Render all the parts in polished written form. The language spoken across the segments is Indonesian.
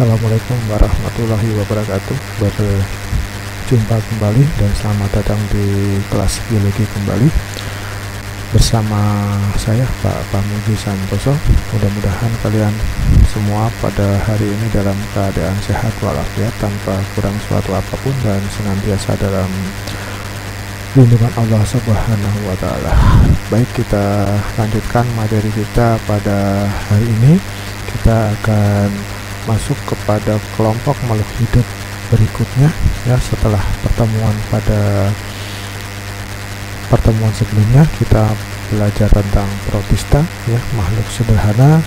Assalamualaikum warahmatullahi wabarakatuh. Berjumpa kembali dan selamat datang di kelas biologi kembali bersama saya Pak Pamuji Santoso. Mudah-mudahan kalian semua pada hari ini dalam keadaan sehat walafiat tanpa kurang suatu apapun dan senantiasa dalam lindungan Allah Subhanahu wa Ta'ala. Baik, kita lanjutkan materi kita pada hari ini. Kita akan masuk kepada kelompok makhluk hidup berikutnya ya. Setelah pertemuan sebelumnya kita belajar tentang protista ya, makhluk sederhana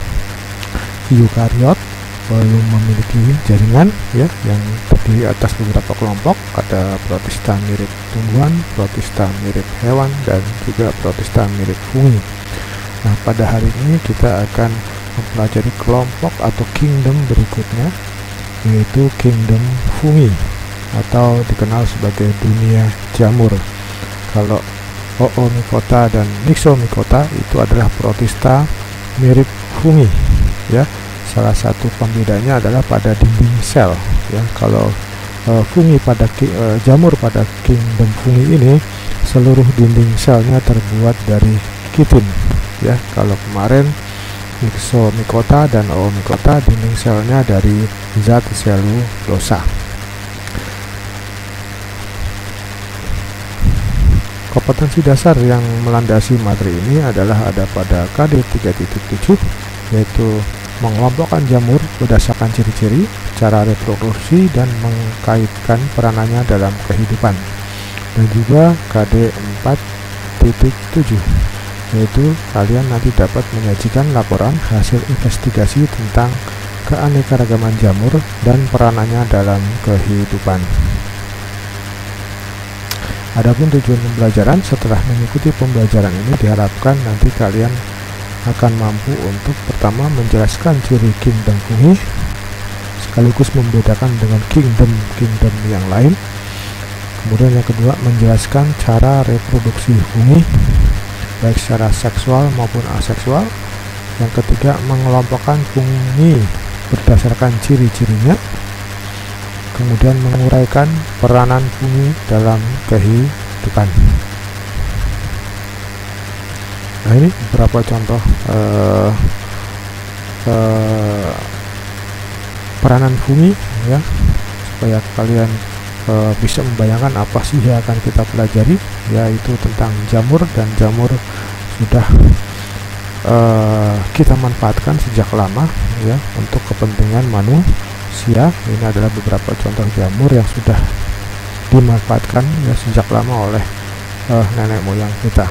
eukariot, belum memiliki jaringan ya, yang terdiri atas beberapa kelompok. Ada protista mirip tumbuhan, protista mirip hewan, dan juga protista mirip fungi. Nah, pada hari ini kita akan mempelajari kelompok atau kingdom berikutnya, yaitu kingdom fungi atau dikenal sebagai dunia jamur. Kalau Oomycota dan Myxomycota itu adalah protista mirip fungi ya. Salah satu pembedanya adalah pada dinding sel ya. Kalau fungi pada jamur pada kingdom fungi ini, seluruh dinding selnya terbuat dari kitin ya. Kalau kemarin Myxomycota dan Oomycota, dinding selnya dari zat selulosa. Kompetensi dasar yang melandasi materi ini adalah ada pada KD 3.7, yaitu mengelompokkan jamur berdasarkan ciri-ciri, cara reproduksi, dan mengkaitkan peranannya dalam kehidupan. Dan juga KD 4.7, yaitu kalian nanti dapat menyajikan laporan hasil investigasi tentang keanekaragaman jamur dan peranannya dalam kehidupan. Adapun tujuan pembelajaran, setelah mengikuti pembelajaran ini diharapkan nanti kalian akan mampu untuk pertama menjelaskan ciri kingdom fungi sekaligus membedakan dengan kingdom yang lain. Kemudian yang kedua, menjelaskan cara reproduksi fungi baik secara seksual maupun aseksual. Yang ketiga, mengelompokkan fungi berdasarkan ciri-cirinya. Kemudian menguraikan peranan fungi dalam kehidupan. Nah, ini beberapa contoh peranan fungi ya, supaya kalian bisa membayangkan apa sih yang akan kita pelajari, yaitu tentang jamur. Dan jamur sudah kita manfaatkan sejak lama ya untuk kepentingan manusia. Ini adalah beberapa contoh jamur yang sudah dimanfaatkan ya sejak lama oleh nenek moyang kita.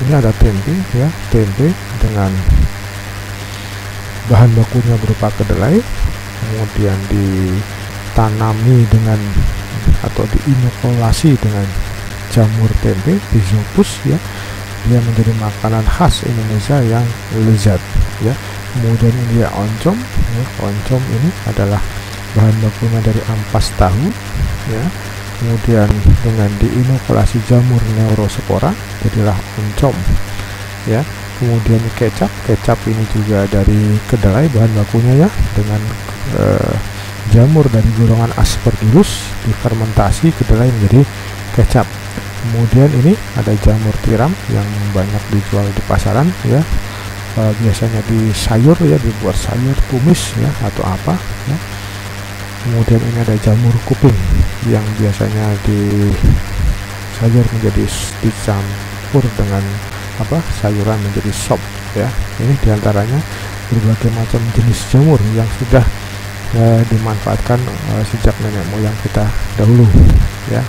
Ini ada tempe ya, tempe dengan bahan bakunya berupa kedelai, kemudian ditanami dengan atau diinokulasi dengan jamur tempe, Rhizopus ya. Dia menjadi makanan khas Indonesia yang lezat ya. Kemudian ini dia oncom ya. Oncom ini adalah bahan bakunya dari ampas tahu ya. Kemudian dengan diinokulasi jamur Neurospora jadilah oncom ya. Kemudian kecap ini juga dari kedelai bahan bakunya ya, dengan jamur dari golongan Aspergillus difermentasi kedelai menjadi kecap. Kemudian ini ada jamur tiram yang banyak dijual di pasaran ya, biasanya di sayur ya, dibuat sayur tumis ya atau apa ya. Kemudian ini ada jamur kuping yang biasanya di sayur menjadi dicampur dengan sayuran menjadi sop ya. Ini diantaranya berbagai macam jenis jamur yang sudah dimanfaatkan sejak nenek moyang kita dahulu ya.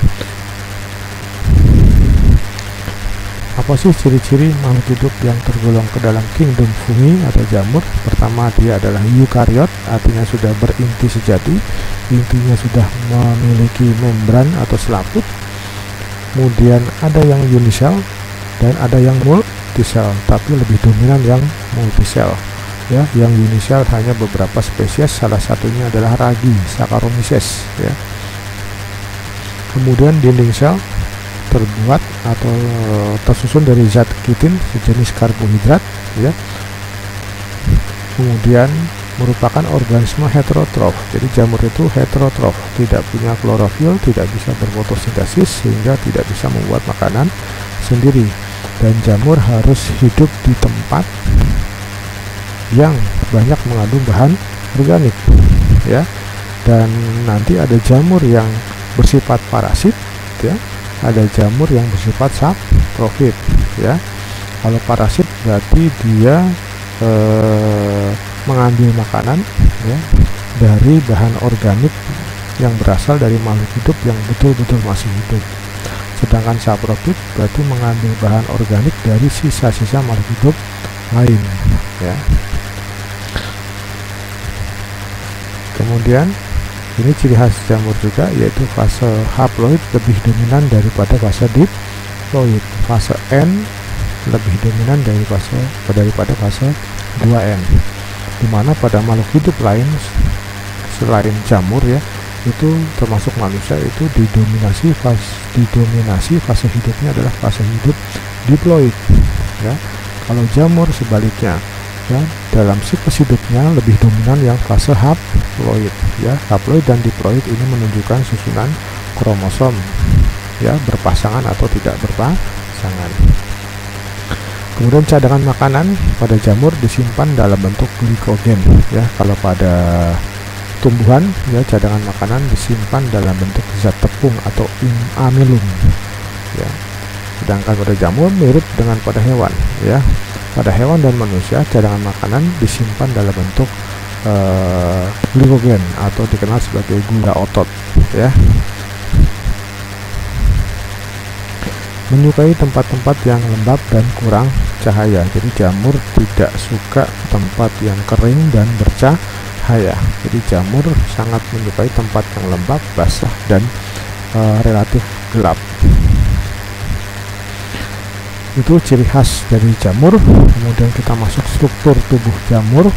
Apa sih ciri-ciri makhluk hidup yang tergolong ke dalam kingdom fungi atau jamur? Pertama, dia adalah eukariot, artinya sudah berinti sejati, intinya sudah memiliki membran atau selaput. Kemudian ada yang unisel dan ada yang multisel, tapi lebih dominan yang multisel ya. Yang unisel hanya beberapa spesies, salah satunya adalah ragi Saccharomyces ya. Kemudian dinding sel terbuat atau tersusun dari zat kitin sejenis karbohidrat ya. Kemudian merupakan organisme heterotrof. Jadi jamur itu heterotrof, tidak punya klorofil, tidak bisa berfotosintesis sehingga tidak bisa membuat makanan sendiri. Dan jamur harus hidup di tempat yang banyak mengandung bahan organik, ya. Dan nanti ada jamur yang bersifat parasit, ya. Ada jamur yang bersifat saprofit, ya. Kalau parasit berarti dia mengambil makanan, ya, dari bahan organik yang berasal dari makhluk hidup yang betul-betul masih hidup. Sedangkan saprofit berarti mengambil bahan organik dari sisa-sisa makhluk hidup lain, ya. Kemudian ini ciri khas jamur juga, yaitu fase haploid lebih dominan daripada fase diploid. Fase N lebih dominan daripada fase 2N, dimana pada makhluk hidup lain selain jamur, ya, itu termasuk manusia, itu didominasi fase hidupnya adalah fase hidup diploid, ya. Kalau jamur sebaliknya, ya, dalam siklus hidupnya lebih dominan yang fase haploid, ya. Haploid dan diploid ini menunjukkan susunan kromosom, ya, berpasangan atau tidak berpasangan. Kemudian cadangan makanan pada jamur disimpan dalam bentuk glikogen, ya. Kalau pada tumbuhan, ya, cadangan makanan disimpan dalam bentuk zat tepung atau amilum, ya. Sedangkan pada jamur mirip dengan pada hewan, ya. Pada hewan dan manusia cadangan makanan disimpan dalam bentuk glikogen atau dikenal sebagai gula otot, ya. Menyukai tempat-tempat yang lembab dan kurang cahaya. Jadi jamur tidak suka tempat yang kering dan bercahaya. Jadi jamur sangat menyukai tempat yang lembab, basah, dan relatif gelap. Itu ciri khas dari jamur. Kemudian kita masuk struktur tubuh jamur.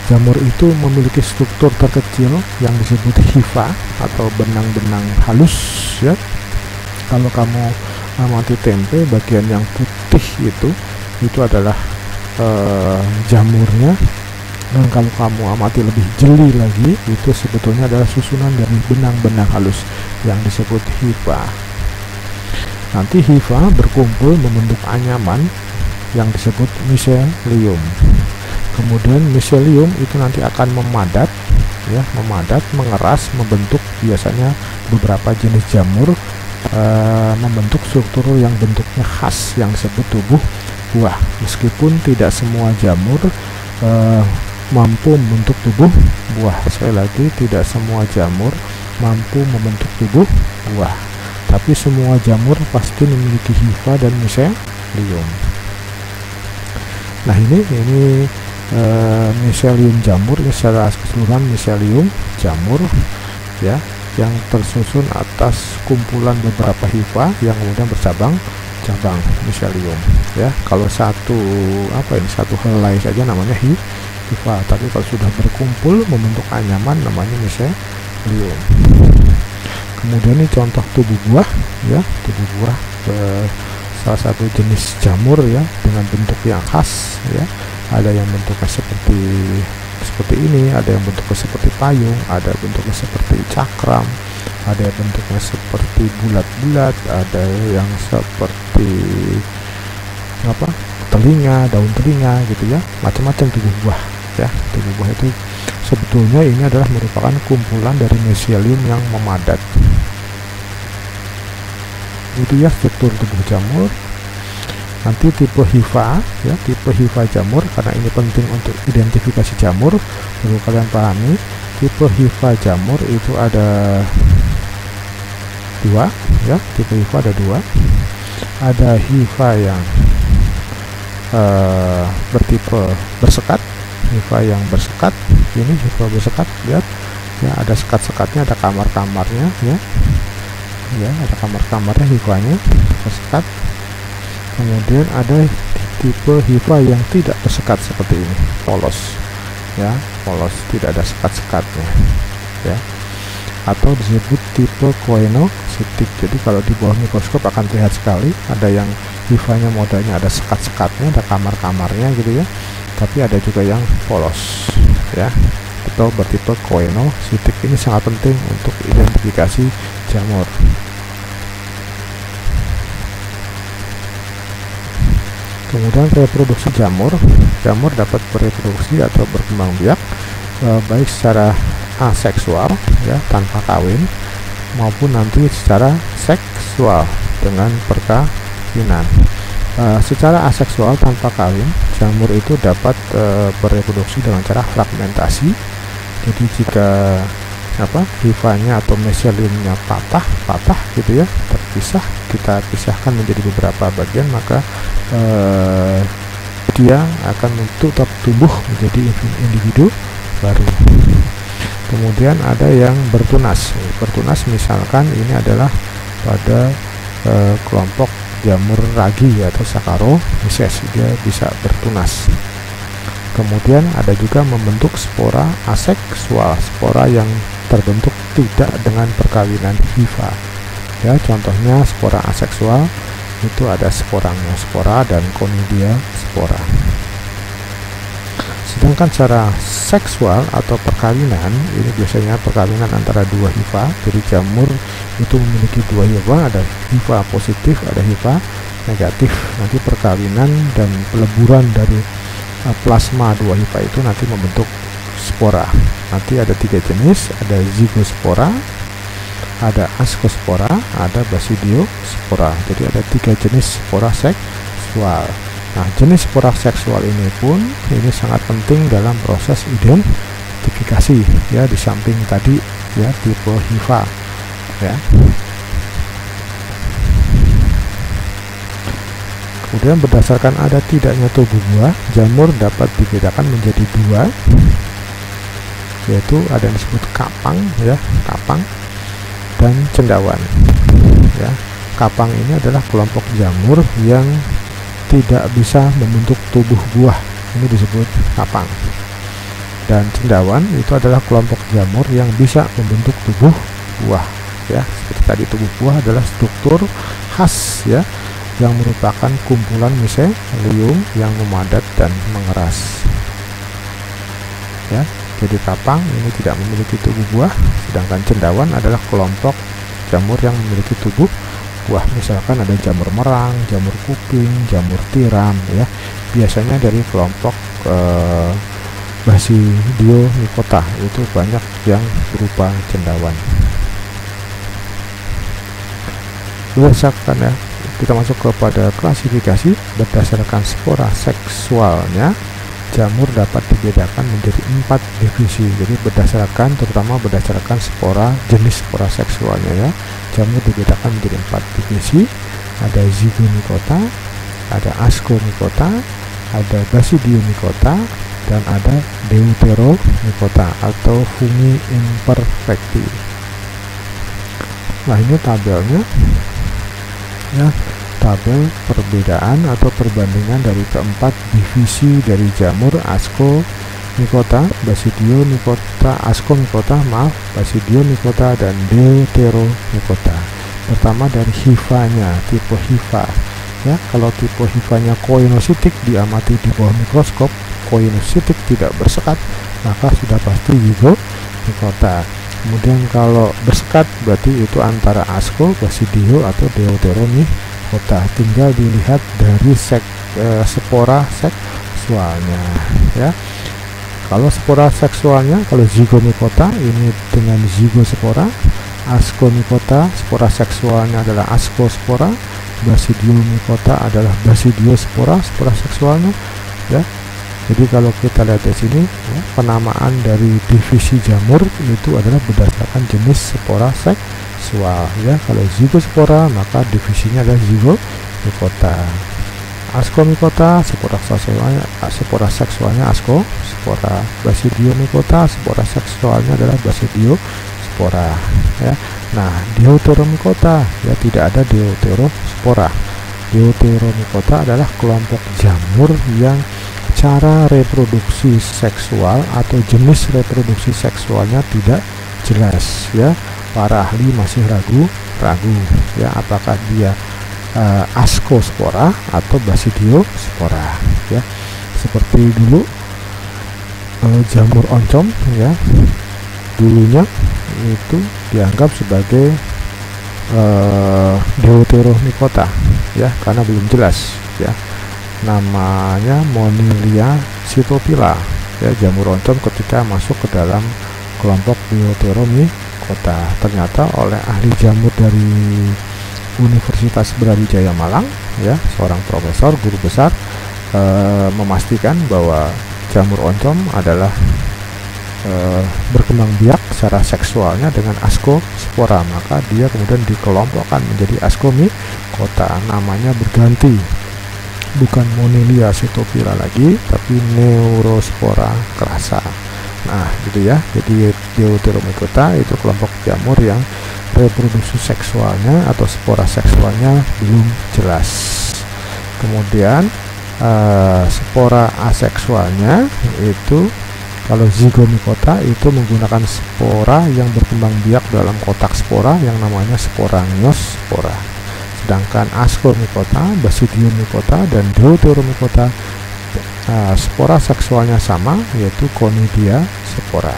Jamur itu memiliki struktur terkecil yang disebut hifa atau benang-benang halus, ya. Kalau kamu amati tempe, bagian yang putih itu adalah jamurnya. Dan kalau kamu amati lebih jeli lagi, itu sebetulnya adalah susunan dari benang-benang halus yang disebut hifa. Nanti hifa berkumpul membentuk anyaman yang disebut miselium. Kemudian miselium itu nanti akan memadat, ya, mengeras, membentuk biasanya beberapa jenis jamur, membentuk struktur yang bentuknya khas yang disebut tubuh buah. Meskipun tidak semua jamur mampu membentuk tubuh buah. Sekali lagi, tidak semua jamur mampu membentuk tubuh buah, tapi semua jamur pasti memiliki hifa dan miselium. Nah, ini miselium jamur, ini secara keseluruhan miselium jamur, ya, yang tersusun atas kumpulan beberapa hifa yang kemudian bercabang miselium, ya. Kalau satu helai saja namanya hifa, tapi kalau sudah berkumpul membentuk anyaman namanya miselium. Kemudian ini contoh tubuh buah, ya. Tubuh buah salah satu jenis jamur, ya, dengan bentuk yang khas, ya. Ada yang bentuknya seperti ini, ada yang bentuknya seperti payung, ada bentuknya seperti cakram, ada yang bentuknya seperti bulat-bulat, ada yang seperti daun telinga, gitu, ya. Macam-macam tubuh buah, ya. Tubuh buah itu sebetulnya ini adalah merupakan kumpulan dari miselium yang memadat. Itu, ya, struktur tubuh jamur. Nanti tipe hifa, ya, tipe hifa jamur, karena ini penting untuk identifikasi jamur, perlu kalian pahami. Tipe hifa jamur itu ada dua, ya. Tipe hifa ada dua. Ada hifa yang bertipe bersekat, hifa yang bersekat. Ini hifa bersekat, lihat, ya, ada sekat-sekatnya, ada kamar-kamarnya, ya, ada kamar-kamarnya hifanya bersekat. Kemudian ada tipe hifa yang tidak bersekat seperti ini, polos, ya, polos, tidak ada sekat-sekatnya, ya, atau disebut tipe koenocytic. Jadi kalau di bawah mikroskop akan terlihat sekali ada yang hifanya modelnya ada sekat-sekatnya, ada kamar-kamarnya, gitu, ya. tapi ada juga yang polos ya, atau bertipe koenositik. Ini sangat penting untuk identifikasi jamur. Kemudian reproduksi jamur. Jamur dapat bereproduksi atau berkembang biak baik secara aseksual ya, tanpa kawin, maupun nanti secara seksual dengan perkawinan. Secara aseksual tanpa kawin, jamur itu dapat bereproduksi dengan cara fragmentasi. Jadi jika hifanya atau meselinnya patah gitu ya, terpisah, kita pisahkan menjadi beberapa bagian, maka dia akan tetap tumbuh menjadi individu baru. Kemudian ada yang bertunas. Bertunas misalkan ini adalah pada kelompok jamur ragi atau Saccharomyces, dia bisa bertunas. Kemudian ada juga membentuk spora aseksual, spora yang terbentuk tidak dengan perkawinan hifa ya. Contohnya spora aseksual itu ada sporangnya spora dan conidia spora. Sedangkan secara seksual atau perkawinan, ini biasanya perkawinan antara dua hifa. Jadi jamur itu memiliki dua hifa, ada hifa positif, ada hifa negatif. Nanti perkawinan dan peleburan dari plasma dua hifa itu nanti membentuk spora. Nanti ada 3 jenis, ada zygospora, ada ascospora, ada basidiospora. Jadi ada 3 jenis spora seksual. Nah, jenis spora seksual ini pun ini sangat penting dalam proses identifikasi ya, di samping tadi ya tipe hifa ya. Kemudian berdasarkan ada tidaknya tubuh buah, jamur dapat dibedakan menjadi 2, yaitu ada yang disebut kapang ya, kapang dan cendawan ya. Kapang ini adalah kelompok jamur yang tidak bisa membentuk tubuh buah, ini disebut kapang. Dan cendawan itu adalah kelompok jamur yang bisa membentuk tubuh buah ya. Seperti tadi, tubuh buah adalah struktur khas ya, yang merupakan kumpulan miselium yang memadat dan mengeras ya. Jadi kapang ini tidak memiliki tubuh buah, sedangkan cendawan adalah kelompok jamur yang memiliki tubuh buah. Misalkan ada jamur merang, jamur kuping, jamur tiram ya, biasanya dari kelompok Basidiomycota, itu banyak yang berupa cendawan. Berdasarkan ya, kita masuk kepada klasifikasi. Berdasarkan spora seksualnya, jamur dapat dibedakan menjadi 4 divisi. Jadi terutama berdasarkan spora, jenis spora seksualnya ya, jamur dibedakan menjadi 4 divisi. Ada Zygomycota, ada Ascomycota, ada Basidiomycota, dan ada Deuteromycota atau Fungi imperfecti. Nah, ini tabelnya ya, tabel perbedaan atau perbandingan dari keempat divisi dari jamur Ascomycota, Basidiomycota, Basidiomycota dan Deuteromycota. Pertama dari hifanya, tipe hifa ya. Kalau tipe hifanya koenositik, diamati di bawah mikroskop, koenositik tidak bersekat, maka sudah pasti Zygomycota. Kemudian kalau bersekat berarti itu antara Asco, Basidio atau Deuteromycota. Tinggal dilihat dari spora seksualnya ya. Kalau spora seksualnya, kalau Zygomycota ini dengan zygospora, Ascomycota spora seksualnya adalah ascospora, Basidiomycota adalah basidiospora spora seksualnya ya. Jadi kalau kita lihat di sini ya, penamaan dari divisi jamur itu adalah berdasarkan jenis spora seksual ya. Kalau zygospora maka divisinya adalah Zygomycota. Ascomycota spora seksualnya ascospora. Basidiomycota spora seksualnya adalah basidiospora ya. Nah, Deuteromycota ya tidak ada Deuterospora. Deuteromycota adalah kelompok jamur yang cara reproduksi seksual atau jenis reproduksi seksualnya tidak jelas ya. Para ahli masih ragu ya, apakah dia ascospora atau basidiospora ya. seperti dulu jamur oncom ya, dulunya itu dianggap sebagai Deuteromycota ya, karena belum jelas ya, namanya Monilia cytophylla ya, jamur oncom ketika masuk ke dalam kelompok Deuteromycota. Ternyata oleh ahli jamur dari Universitas Brawijaya Malang ya, seorang profesor guru besar memastikan bahwa jamur oncom adalah berkembang biak secara seksualnya dengan Ascospora, maka dia kemudian dikelompokkan menjadi Ascomycota. Namanya berganti, bukan Monilia cytophylla lagi, tapi Neurospora crassa. Nah gitu ya, jadi Deuteromycota itu kelompok jamur yang reproduksi seksualnya atau spora seksualnya belum jelas. Kemudian spora aseksualnya itu, kalau Zygomycota itu menggunakan spora yang berkembang biak dalam kotak spora yang namanya sporangiospora. Sedangkan Ascomycota, Basidiomycota, dan Deuteromycota spora seksualnya sama, yaitu Conidia spora.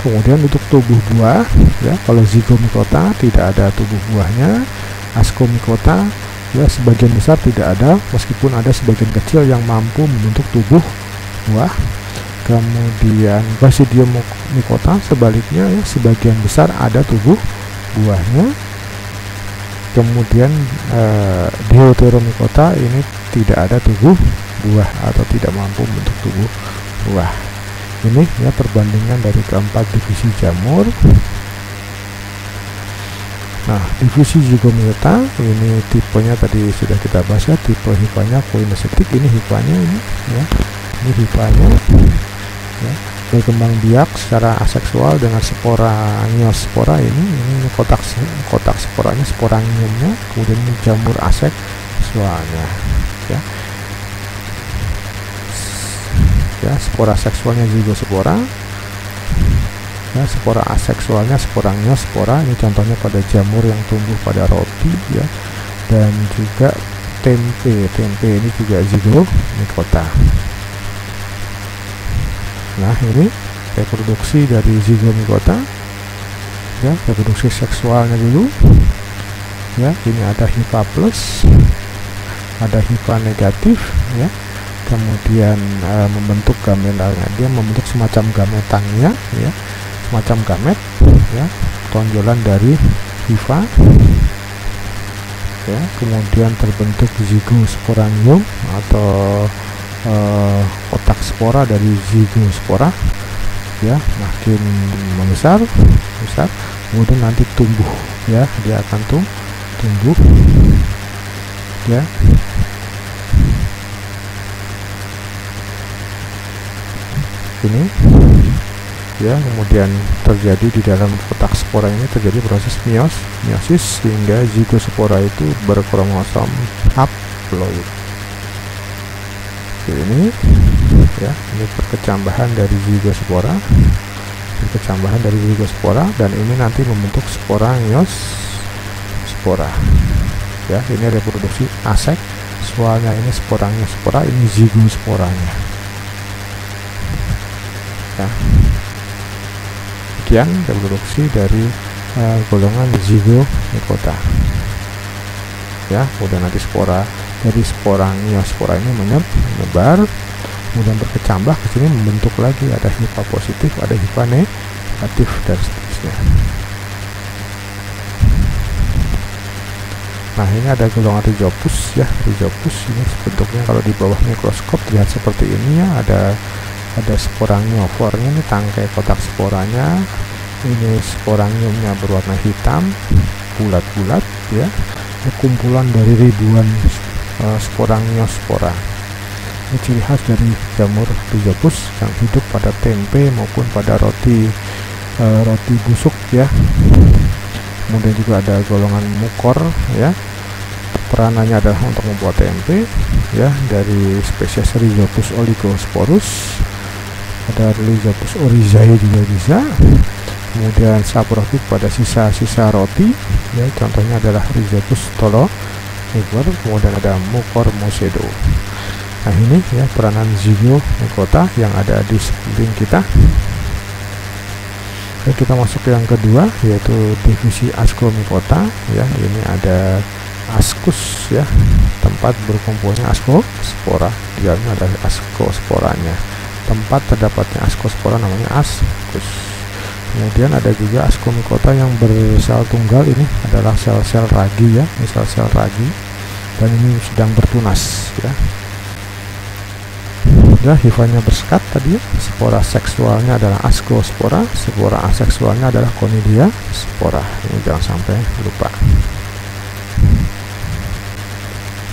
Kemudian untuk tubuh buah ya, kalau Zygomycota tidak ada tubuh buahnya, Ascomycota ya sebagian besar tidak ada, meskipun ada sebagian kecil yang mampu membentuk tubuh buah. Kemudian Basidiomycota sebaliknya ya, sebagian besar ada tubuh buahnya. Kemudian Deuteromycota ini tidak ada tubuh buah atau tidak mampu membentuk tubuh buah. Ini ya perbandingan dari keempat divisi jamur. Nah, divisi Zygomycota ini tipenya tadi sudah kita bahas ya, tipe hifanya koinosetik. Ini hifanya ini ya, ini hifanya ya, berkembang biak secara aseksual dengan sporangiospora. Ini kotak sporanya, sporangiumnya. Kemudian ini jamur aseksualnya ya, spora seksualnya Zygospora ya, spora aseksualnya sporangiospora. Ini contohnya pada jamur yang tumbuh pada roti ya, dan juga tempe ini juga Zygomycota. Nah, ini reproduksi dari Zygomycota ya, reproduksi seksualnya dulu ya. Ini ada hifa plus, ada hifa negatif ya. Kemudian membentuk gametanya, dia membentuk semacam gametannya ya, semacam gamet ya, tonjolan dari hifa ya. Kemudian terbentuk zygosporangium atau kotak spora dari Zygospora ya, makin membesar, kemudian nanti tumbuh ya, dia akan tumbuh ya. Ini ya, kemudian terjadi di dalam kotak spora ini terjadi proses meiosis sehingga Zygospora itu berkromosom haploid. Ini ya, ini perkecambahan dari Zygospora, dan ini nanti membentuk sporangiospora ya. Ini reproduksi aseksualnya, ini sporangiospora, ini Zygosporanya ya. Sekian reproduksi dari golongan Zygomycota ya. Kemudian nanti spora dari sporangiospora ini menyebar, kemudian berkecambah ke sini, membentuk lagi, ada hifa positif, ada hifa negatif, dan seterusnya. Nah, ini ada golongan Rhizopus ya. Rhizopus ini bentuknya kalau di bawah mikroskop terlihat seperti ini ya, ada sporangiofornya, ini tangkai kotak sporanya. Ini sporangiumnya berwarna hitam, bulat-bulat ya, kumpulan dari ribuan sporangiospora. Ini ciri khas dari jamur Rhizopus yang hidup pada tempe maupun pada roti busuk ya. Kemudian juga ada golongan mukor ya, peranannya adalah untuk membuat tempe ya, dari spesies Rhizopus oligosporus. Ada Rhizopus oryzae juga bisa. Kemudian saprofit pada sisa-sisa roti ya, contohnya adalah Rhizopus tolo. Kemudian ada Mucor Mucedo. Nah ini ya peranan zygomikota yang ada di sekeliling kita. Oke, kita masuk ke yang kedua, yaitu divisi ascomycota. Ya, ini ada ascus ya, tempat berkumpulnya ascospora. Di dalamnya ada ascosporanya. Tempat terdapatnya ascospora namanya ascus. Kemudian ada juga ascomycota yang bersel tunggal, ini adalah sel-sel ragi ya, ini sel-sel ragi, dan ini sedang bertunas ya. Ya, hifanya bersekat tadi ya. Spora seksualnya adalah ascospora, spora aseksualnya adalah conidia spora. Ini jangan sampai lupa.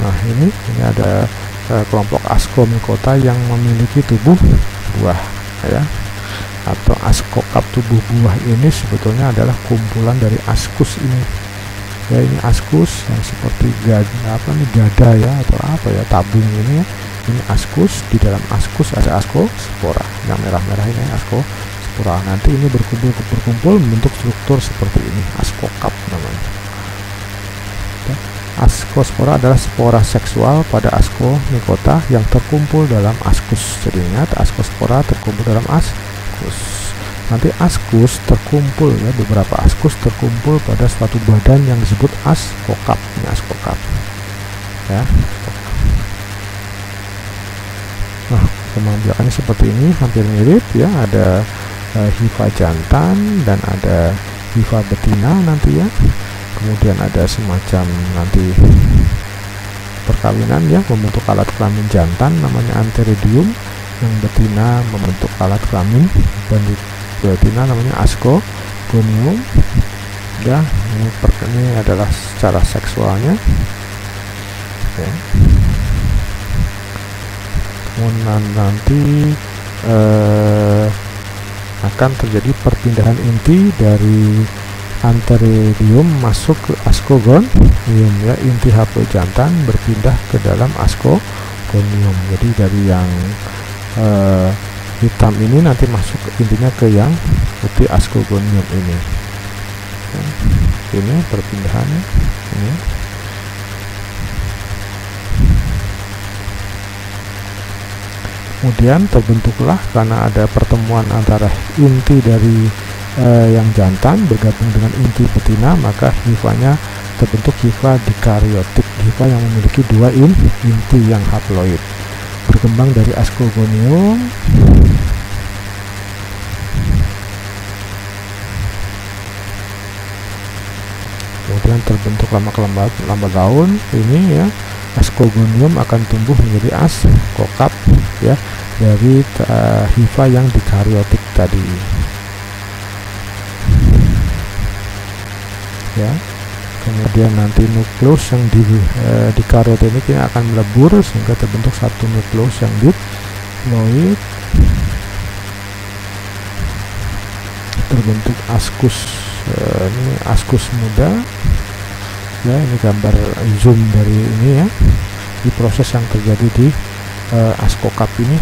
Nah, ini ada kelompok ascomycota yang memiliki tubuh buah ya, atau ascocap. Tubuh buah ini sebetulnya adalah kumpulan dari ascus ini. Ya, ini ascus yang seperti gada ya, atau apa ya, tabung ini ya. Ini ascus, di dalam ascus ada ascospora, yang merah-merah ini ascospora. Nanti ini berkumpul membentuk struktur seperti ini, ascocap namanya. Ascospora adalah spora seksual pada ascomycota yang terkumpul dalam ascus. Jadi ingat, ascospora terkumpul dalam ascus. Nanti ascus terkumpul ya, beberapa ascus terkumpul pada suatu badan yang disebut ascocap. Ini ascocap ya. Nah, pemanggilannya seperti ini, hampir mirip ya. Ada hifa jantan dan ada hifa betina nanti ya. Kemudian ada semacam nanti perkawinan ya, membentuk alat kelamin jantan namanya anteridium, yang betina membentuk alat kelamin betina namanya ascogonium ya. Ini adalah secara seksualnya ya. Kemudian nanti akan terjadi perpindahan inti dari anteridium masuk ke ascogonium ya. Inti haploid jantan berpindah ke dalam ascogonium. Jadi dari yang hitam ini nanti masuk intinya ke yang putih ascogonium ini ya. Ini perpindahannya ini. Kemudian terbentuklah karena ada pertemuan antara inti dari yang jantan bergabung dengan inti betina, maka hifanya terbentuk hifa dikaryotik, hifa yang memiliki dua inti yang haploid, berkembang dari ascogonium kemudian terbentuk lambat laun ini ya. Ascogonium akan tumbuh menjadi ascocap ya, dari hifa yang dikaryotik tadi ya. Kemudian nanti nukleus yang dikaryotik ini akan melebur sehingga terbentuk satu nukleus yang diploid, terbentuk ascus. Ini ascus muda ya, ini gambar zoom dari ini ya, di proses yang terjadi di ascocap ini.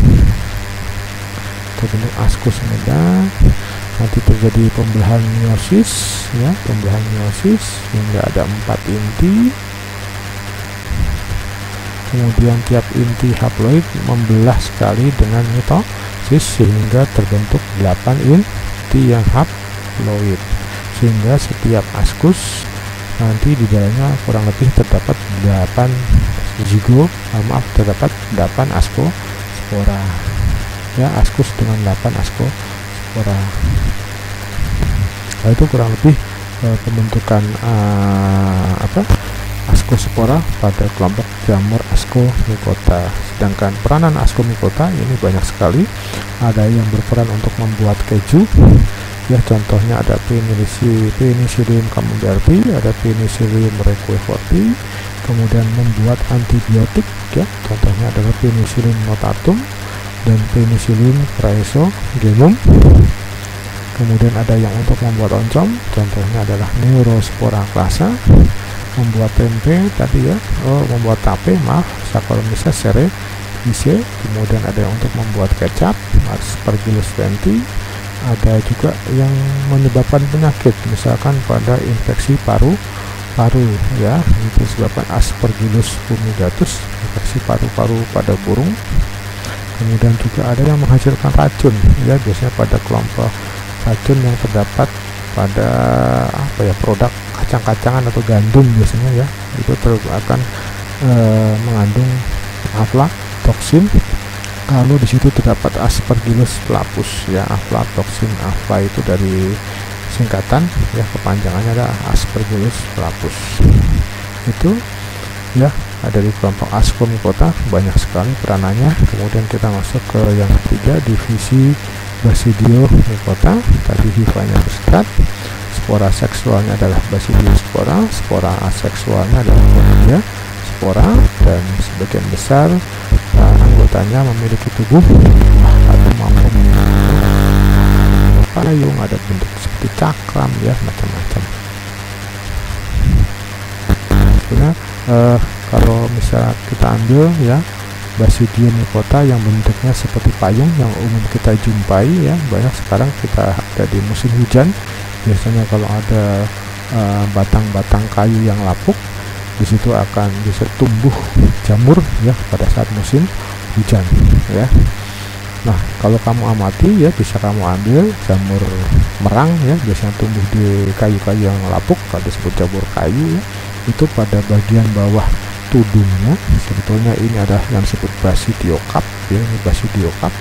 Terbentuk ascus muda, nanti terjadi pembelahan meiosis ya, pembelahan meiosis hingga ada 4 inti. Kemudian tiap inti haploid membelah sekali dengan mitosis sehingga terbentuk 8 inti yang haploid, sehingga setiap ascus nanti di dalamnya kurang lebih terdapat 8 terdapat 8 ascospora ya, ascus dengan 8 ascospora. Nah, itu kurang lebih pembentukan ascospora pada kelompok jamur ascomycota. Sedangkan peranan ascomycota ini banyak sekali. Ada yang berperan untuk membuat keju ya, contohnya ada Penicillium camemberti, ada Penicillium roqueforti. Kemudian membuat antibiotik ya, contohnya adalah Penicillium notatum dan Penicillium chrysogenum. Kemudian ada yang untuk membuat oncom, contohnya adalah Neurospora classa. Membuat tempe tadi ya, membuat tape Saccharomyces cerevisiae. Kemudian ada yang untuk membuat kecap, Aspergillus venti. Ada juga yang menyebabkan penyakit, misalkan pada infeksi paru paru ya, itu disebabkan Aspergillus fumigatus, infeksi paru-paru pada burung. Kemudian juga ada yang menghasilkan racun ya, biasanya pada kelompok racun yang terdapat pada produk kacang-kacangan atau gandum biasanya ya, itu akan mengandung aflatoksin. Kalau di situ terdapat Aspergillus flavus ya, aflatoksin, afla itu dari singkatan ya, kepanjangannya ada Aspergillus flavus. Itu ya ada di kelompok Ascomycota, banyak sekali peranannya. Kemudian kita masuk ke yang ketiga, divisi Basidiomycota. Tadi hifanya bersekat, spora seksualnya adalah Basidiospora, spora aseksualnya adalah Chlamydia spora, dan sebagian besar anggotanya memiliki tubuh atau mampu payung, ada bentuk seperti cakram ya, macam-macam. Sebenarnya kalau misalnya kita ambil ya Basidiomycota yang bentuknya seperti payung yang umum kita jumpai ya, banyak sekarang kita ada di musim hujan. Biasanya kalau ada batang-batang kayu yang lapuk, di situ akan bisa tumbuh jamur ya pada saat musim hujan ya. Nah, kalau kamu amati ya, bisa kamu ambil jamur merang ya, biasanya tumbuh di kayu-kayu yang lapuk, kalau disebut jamur kayu ya, itu pada bagian bawah tudungnya. Sebetulnya ini adalah yang disebut Basidiokarp ya, ini Basidiokarp.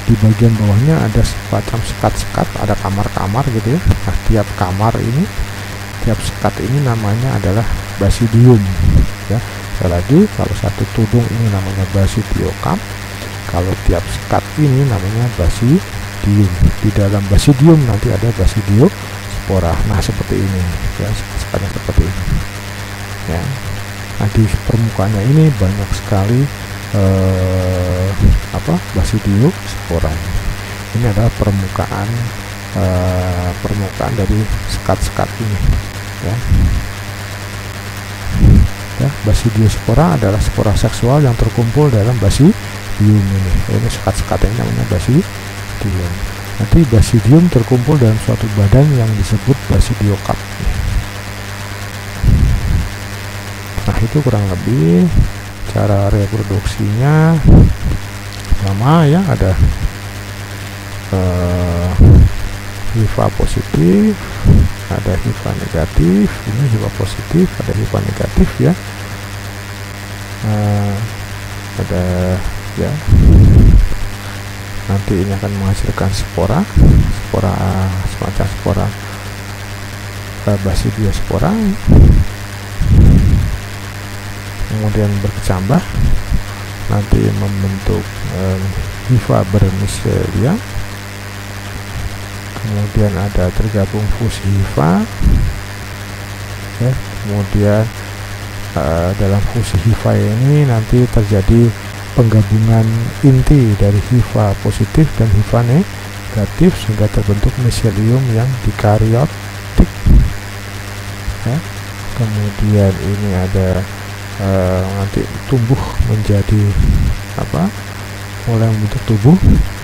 Di bagian bawahnya ada semacam sekat-sekat, ada kamar-kamar gitu ya. Nah, tiap kamar ini, tiap sekat ini namanya adalah basidium ya. Sekali lagi, kalau satu tudung ini namanya Basidiokarp, kalau tiap sekat ini namanya basidium. Di dalam basidium nanti ada Basidiospora. Nah, seperti ini ya, sekatnya seperti ini ya. Nah, di permukaannya ini banyak sekali Basidiospora. Ini adalah permukaan dari sekat-sekat ini ya. Ya, Basidiospora adalah spora seksual yang terkumpul dalam basidium ini. Ini sekat-sekat ini namanya basidium. Nanti basidium terkumpul dalam suatu badan yang disebut Basidiokarp. Nah, itu kurang lebih cara reproduksinya. Pertama ya, ada hifa positif, ada hifa negatif. Ini hifa positif, ada hifa negatif ya. Ada ya, nanti ini akan menghasilkan spora semacam spora Basidiospora, kemudian berkecambah nanti membentuk hifa bermicelia. Kemudian ada tergabung fusi hifa ya. Kemudian dalam fusi hifa ini nanti terjadi penggabungan inti dari hifa positif dan hifa negatif sehingga terbentuk miselium yang dikaryotik ya. Kemudian ini ada nanti tumbuh menjadi mulai membentuk tubuh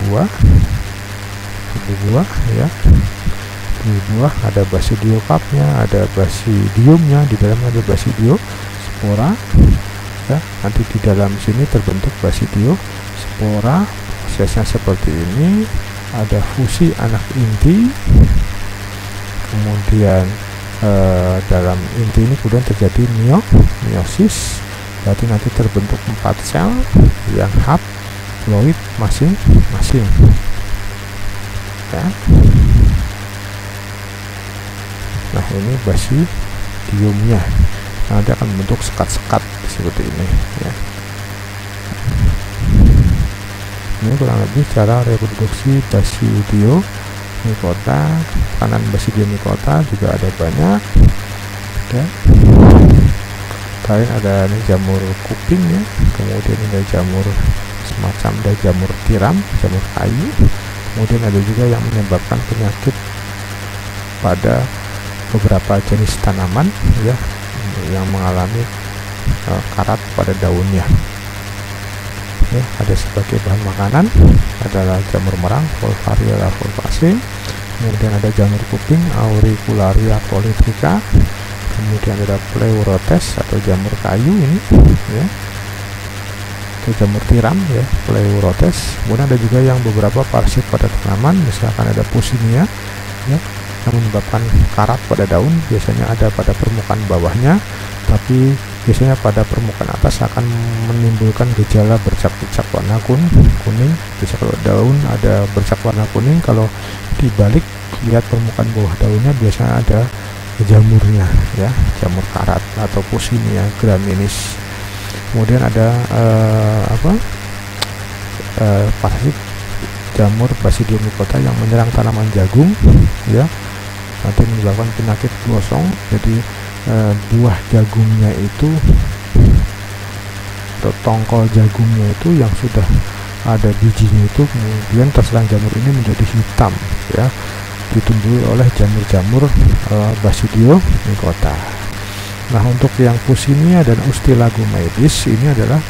buah ya. Di buah ada basidiokarpnya, ada basidiumnya, di dalamnya ada basidiospora ya. Nanti di dalam sini terbentuk basidiospora. Prosesnya seperti ini, ada fusi anak inti, kemudian dalam inti ini kemudian terjadi meiosis, berarti nanti terbentuk 4 sel yang haploid masing-masing ya. Nah, ini basidiumnya nanti akan membentuk sekat-sekat seperti ini ya. Ini kurang lebih cara reproduksi Basidiomycota. Kanan Basidiomycota juga ada banyak ya. Kalian ada ini jamur kuping ya, kemudian ada jamur semacam ada jamur tiram, jamur kayu. Kemudian ada juga yang menyebabkan penyakit pada beberapa jenis tanaman ya, yang mengalami karat pada daunnya ya. Ada sebagai bahan makanan adalah jamur merang, Volvariella fulvaceae. Kemudian ada jamur kuping, Auricularia polytricha. kemudian ada Pleurotes atau jamur kayu ini ya, atau jamur tiram ya, Pleurotes. Kemudian ada juga yang beberapa parasit pada tanaman, misalkan ada Pusinia ya, yang menyebabkan karat pada daun, biasanya ada pada permukaan bawahnya, tapi biasanya pada permukaan atas akan menimbulkan gejala bercak-bercak warna kuning. Bisa kalau daun ada bercak warna kuning, kalau dibalik lihat permukaan bawah daunnya biasanya ada jamurnya ya, jamur karat atau Pusinia graminis. Kemudian ada parasit jamur Basidiomycota yang menyerang tanaman jagung ya, nanti menyebabkan penyakit gosong. Jadi buah jagungnya itu atau tongkol jagungnya itu yang sudah ada bijinya itu kemudian terserang jamur ini menjadi hitam ya, ditumbuhi oleh jamur-jamur Basidiomycota. Nah, untuk yang Pusinia dan Ustilagomaedes ini adalah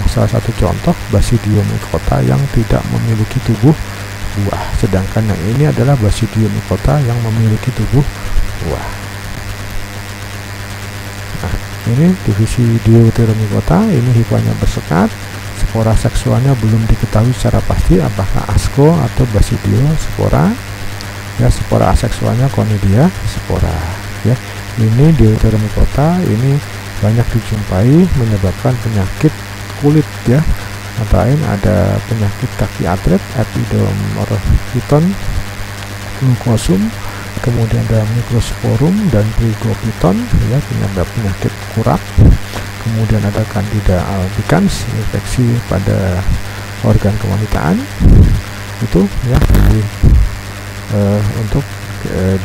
salah satu contoh Basidiomycota yang tidak memiliki tubuh buah, sedangkan yang ini adalah Basidiomycota yang memiliki tubuh buah. Nah, ini divisi Deuteromycota, ini hifanya bersekat, spora seksualnya belum diketahui secara pasti apakah Asco atau Basidiospora ya, spora aseksualnya Conidia spora ya. Ini Deuteromycota ini banyak dijumpai menyebabkan penyakit kulit ya, antara lain ada penyakit kaki atlet, Epidermorphiton glucosum, kemudian ada Microsporum dan Trigopiton ya, penyakit kurat, kemudian ada Candida albicans, infeksi pada organ kewanitaan itu ya. Jadi untuk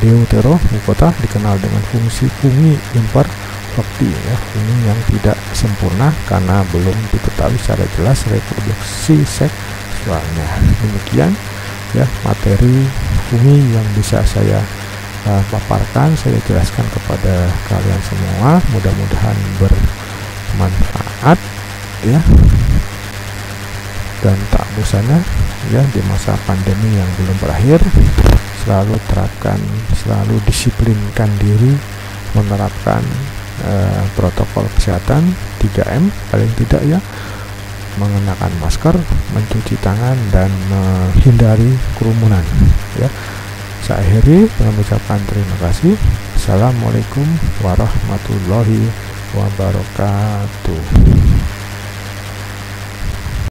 Deuteromycota dikenal dengan fungsi fungi imperfecti ya, fungi yang tidak sempurna karena belum diketahui secara jelas reproduksi seksualnya. Demikian ya materi fungi yang bisa saya paparkan, saya jelaskan kepada kalian semua, mudah-mudahan bermanfaat ya. Dan tak bosannya ya di masa pandemi yang belum berakhir, selalu terapkan, selalu disiplinkan diri menerapkan protokol kesehatan 3M paling tidak ya, mengenakan masker, mencuci tangan, dan menghindari kerumunan ya. Saya akhiri dengan mengucapkan terima kasih. Assalamualaikum warahmatullahi wabarakatuh.